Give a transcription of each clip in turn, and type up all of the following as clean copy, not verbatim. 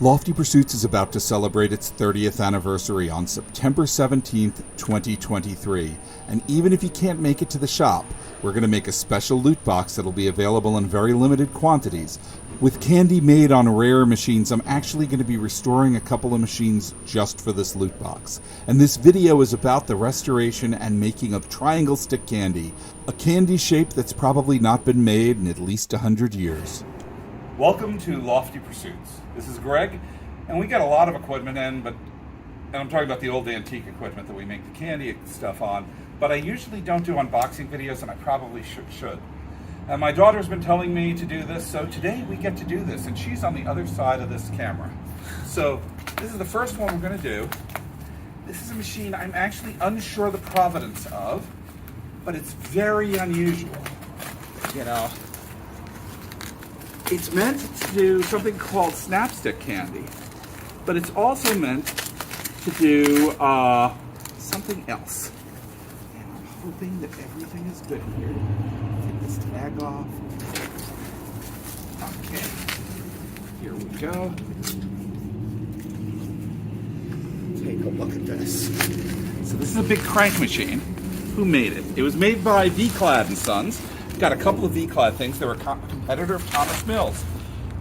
Lofty Pursuits is about to celebrate its 30th anniversary on September 17th, 2023. And even if you can't make it to the shop, we're going to make a special loot box that'll be available in very limited quantities. With candy made on rare machines, I'm actually going to be restoring a couple of machines just for this loot box. And this video is about the restoration and making of triangle stick candy, a candy shape that's probably not been made in at least 100 years. Welcome to Lofty Pursuits. This is Greg, and we got a lot of equipment in, and I'm talking about the old antique equipment that we make the candy stuff on, but I usually don't do unboxing videos, and I probably should. And my daughter's been telling me to do this, so today we get to do this, and she's on the other side of this camera. So this is the first one we're going to do. This is a machine I'm actually unsure the provenance of, but it's very unusual. You know, it's meant to do something called snapstick candy, but it's also meant to do something else. And I'm hoping that everything is good here. Take this tag off. Okay, here we go. Take a look at this. So this is a big crank machine. Who made it? It was made by V-Clad & Sons. Got a couple of V-Clad things. They were a competitor of Thomas Mills.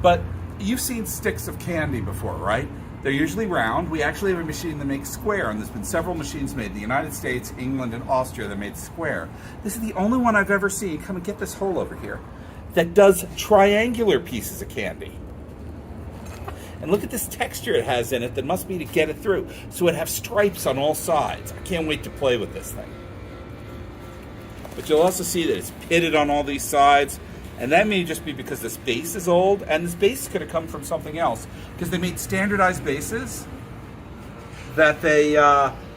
But you've seen sticks of candy before, right? They're usually round. We actually have a machine that makes square, and there's been several machines made in the United States, England, and Austria that made square. This is the only one I've ever seen, come and get this hole over here, that does triangular pieces of candy. And look at this texture it has in it that must be to get it through. So it have stripes on all sides. I can't wait to play with this thing. But you'll also see that it's pitted on all these sides, and that may just be because this base is old, and this base could have come from something else, because they made standardized bases that they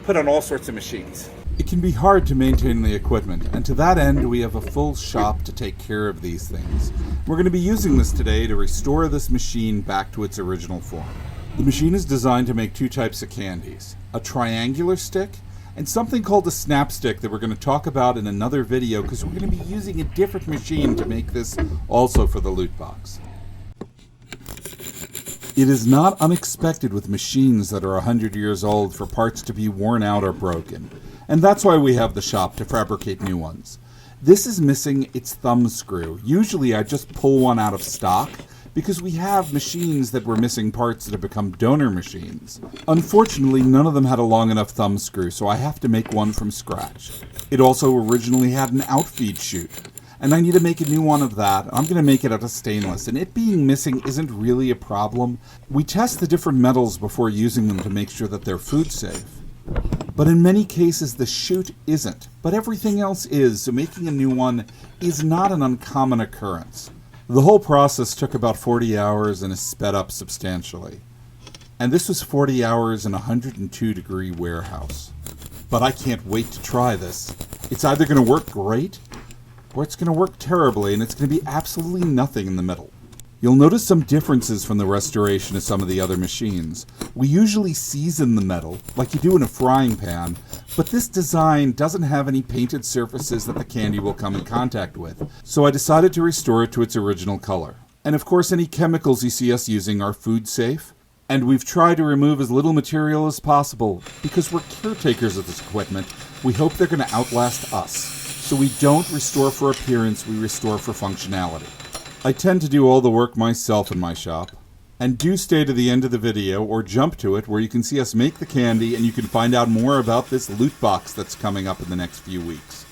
put on all sorts of machines. It can be hard to maintain the equipment, and to that end we have a full shop to take care of these things. We're going to be using this today to restore this machine back to its original form. The machine is designed to make two types of candies, a triangular stick and something called a snapstick that we're going to talk about in another video, because we're going to be using a different machine to make this also for the loot box. It is not unexpected with machines that are 100 years old for parts to be worn out or broken, and that's why we have the shop to fabricate new ones. This is missing its thumb screw. Usually I just pull one out of stock, because we have machines that were missing parts that have become donor machines. Unfortunately, none of them had a long enough thumb screw, so I have to make one from scratch. It also originally had an outfeed chute, and I need to make a new one of that. I'm going to make it out of stainless, and it being missing isn't really a problem. We test the different metals before using them to make sure that they're food safe. But in many cases, the chute isn't, but everything else is, so making a new one is not an uncommon occurrence. The whole process took about 40 hours and is sped up substantially. And this was 40 hours in a 102-degree warehouse. But I can't wait to try this. It's either going to work great, or it's going to work terribly, and it's going to be absolutely nothing in the middle. You'll notice some differences from the restoration of some of the other machines. We usually season the metal, like you do in a frying pan, but this design doesn't have any painted surfaces that the candy will come in contact with, so I decided to restore it to its original color. And of course, any chemicals you see us using are food safe, and we've tried to remove as little material as possible, because we're caretakers of this equipment. We hope they're going to outlast us. So we don't restore for appearance, we restore for functionality. I tend to do all the work myself in my shop. And do stay to the end of the video, or jump to it, where you can see us make the candy and you can find out more about this loot box that's coming up in the next few weeks.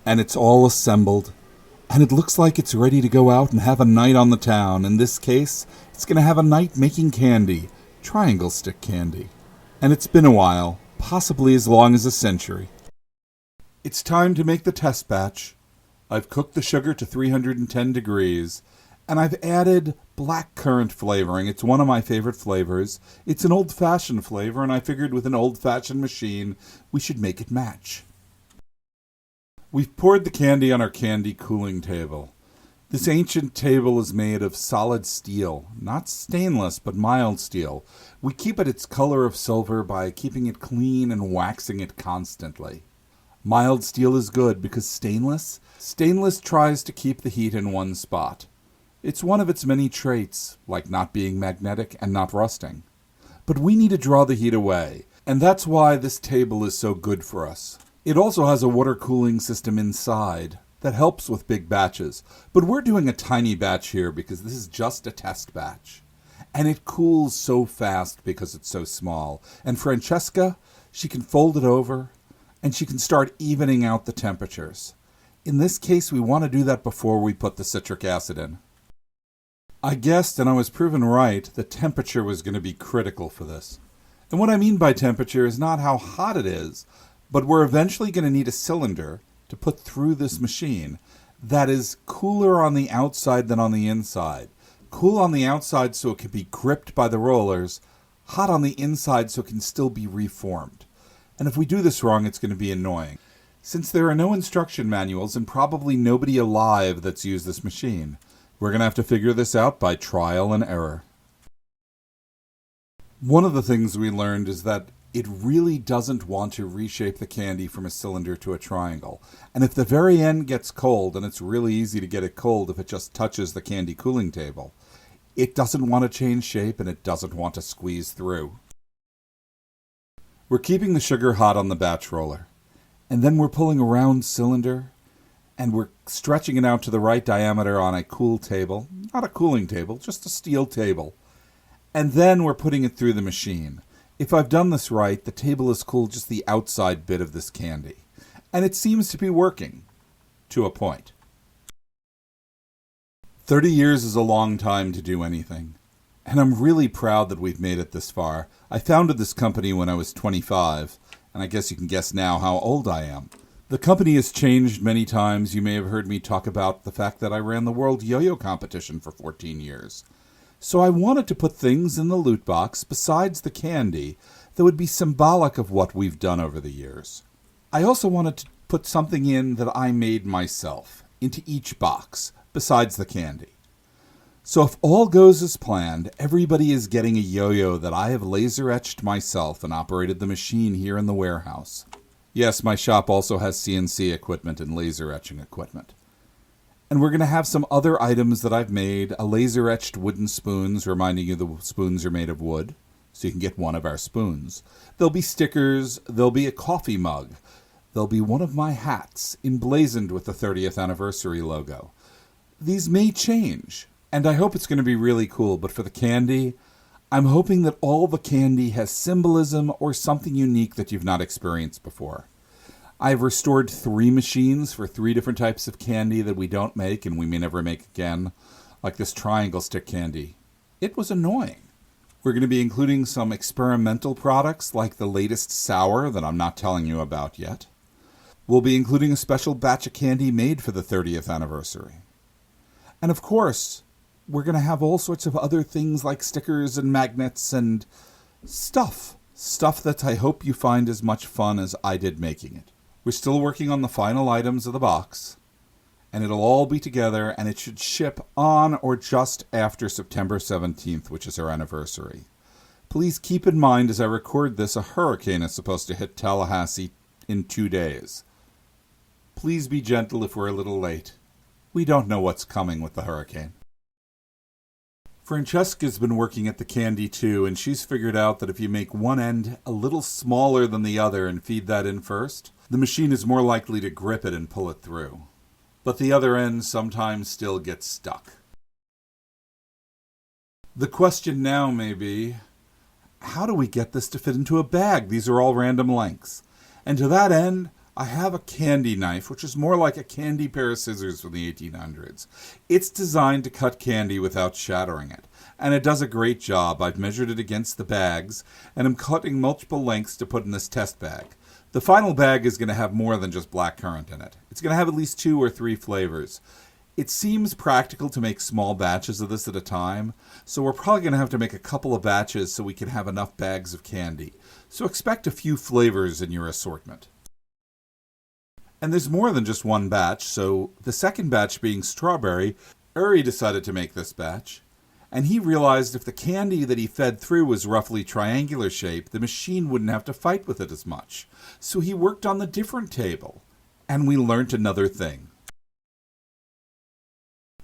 And it's all assembled. And it looks like it's ready to go out and have a night on the town. In this case, it's going to have a night making candy. Triangle stick candy. And it's been a while, possibly as long as a century. It's time to make the test batch. I've cooked the sugar to 310 degrees, and I've added blackcurrant flavoring. It's one of my favorite flavors. It's an old-fashioned flavor, and I figured with an old-fashioned machine, we should make it match. We've poured the candy on our candy cooling table. This ancient table is made of solid steel, not stainless, but mild steel. We keep it its color of silver by keeping it clean and waxing it constantly. Mild steel is good because stainless tries to keep the heat in one spot. It's one of its many traits, like not being magnetic and not rusting. But we need to draw the heat away, and that's why this table is so good for us. It also has a water cooling system inside that helps with big batches, but we're doing a tiny batch here because this is just a test batch. And it cools so fast because it's so small. And Francesca, she can fold it over, and she can start evening out the temperatures. In this case, we want to do that before we put the citric acid in. I guessed, and I was proven right, that temperature was going to be critical for this. And what I mean by temperature is not how hot it is, but we're eventually going to need a cylinder to put through this machine that is cooler on the outside than on the inside. Cool on the outside so it can be gripped by the rollers, hot on the inside so it can still be reformed. And if we do this wrong, it's going to be annoying. Since there are no instruction manuals and probably nobody alive that's used this machine, we're going to have to figure this out by trial and error. One of the things we learned is that it really doesn't want to reshape the candy from a cylinder to a triangle. And if the very end gets cold, and it's really easy to get it cold if it just touches the candy cooling table, it doesn't want to change shape and it doesn't want to squeeze through. We're keeping the sugar hot on the batch roller, and then we're pulling a round cylinder, and we're stretching it out to the right diameter on a cool table, not a cooling table, just a steel table, and then we're putting it through the machine. If I've done this right, the table is cooled just the outside bit of this candy, and it seems to be working, to a point. 30 years is a long time to do anything. And I'm really proud that we've made it this far. I founded this company when I was 25, and I guess you can guess now how old I am. The company has changed many times. You may have heard me talk about the fact that I ran the World Yo-Yo Competition for 14 years. So I wanted to put things in the loot box besides the candy that would be symbolic of what we've done over the years. I also wanted to put something in that I made myself into each box besides the candy. So if all goes as planned, everybody is getting a yo-yo that I have laser-etched myself and operated the machine here in the warehouse. Yes, my shop also has CNC equipment and laser-etching equipment. And we're going to have some other items that I've made, a laser-etched wooden spoons, reminding you the spoons are made of wood, so you can get one of our spoons. There'll be stickers, there'll be a coffee mug, there'll be one of my hats, emblazoned with the 30th anniversary logo. These may change. And I hope it's going to be really cool, but for the candy, I'm hoping that all the candy has symbolism or something unique that you've not experienced before. I've restored 3 machines for 3 different types of candy that we don't make and we may never make again, like this triangle stick candy. It was annoying. We're going to be including some experimental products like the latest sour that I'm not telling you about yet. We'll be including a special batch of candy made for the 30th anniversary. And of course, we're going to have all sorts of other things like stickers and magnets and stuff. Stuff that I hope you find as much fun as I did making it. We're still working on the final items of the box, and it'll all be together, and it should ship on or just after September 17th, which is our anniversary. Please keep in mind as I record this, a hurricane is supposed to hit Tallahassee in 2 days. Please be gentle if we're a little late. We don't know what's coming with the hurricane. Francesca's been working at the candy too, and she's figured out that if you make one end a little smaller than the other and feed that in first, the machine is more likely to grip it and pull it through. But the other end sometimes still gets stuck. The question now may be, how do we get this to fit into a bag? These are all random lengths. And to that end, I have a candy knife, which is more like a candy pair of scissors from the 1800s. It's designed to cut candy without shattering it, and it does a great job. I've measured it against the bags, and I'm cutting multiple lengths to put in this test bag. The final bag is going to have more than just blackcurrant in it. It's going to have at least 2 or 3 flavors. It seems practical to make small batches of this at a time, so we're probably going to have to make a couple of batches so we can have enough bags of candy. So expect a few flavors in your assortment. And there's more than just one batch, so the second batch being strawberry, Uri decided to make this batch. And he realized if the candy that he fed through was roughly triangular shape, the machine wouldn't have to fight with it as much. So he worked on the different table. And we learnt another thing.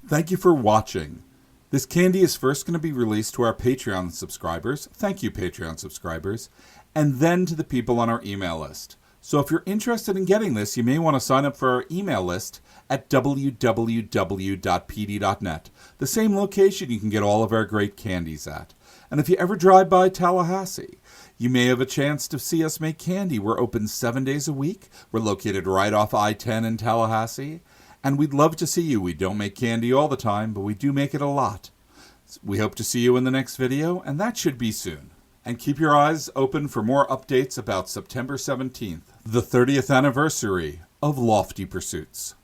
Thank you for watching. This candy is first going to be released to our Patreon subscribers. Thank you, Patreon subscribers. And then to the people on our email list. So if you're interested in getting this, you may want to sign up for our email list at www.pd.net, the same location you can get all of our great candies at. And if you ever drive by Tallahassee, you may have a chance to see us make candy. We're open 7 days a week. We're located right off I-10 in Tallahassee. And we'd love to see you. We don't make candy all the time, but we do make it a lot. We hope to see you in the next video, and that should be soon. And keep your eyes open for more updates about September 17th, the 30th anniversary of Lofty Pursuits.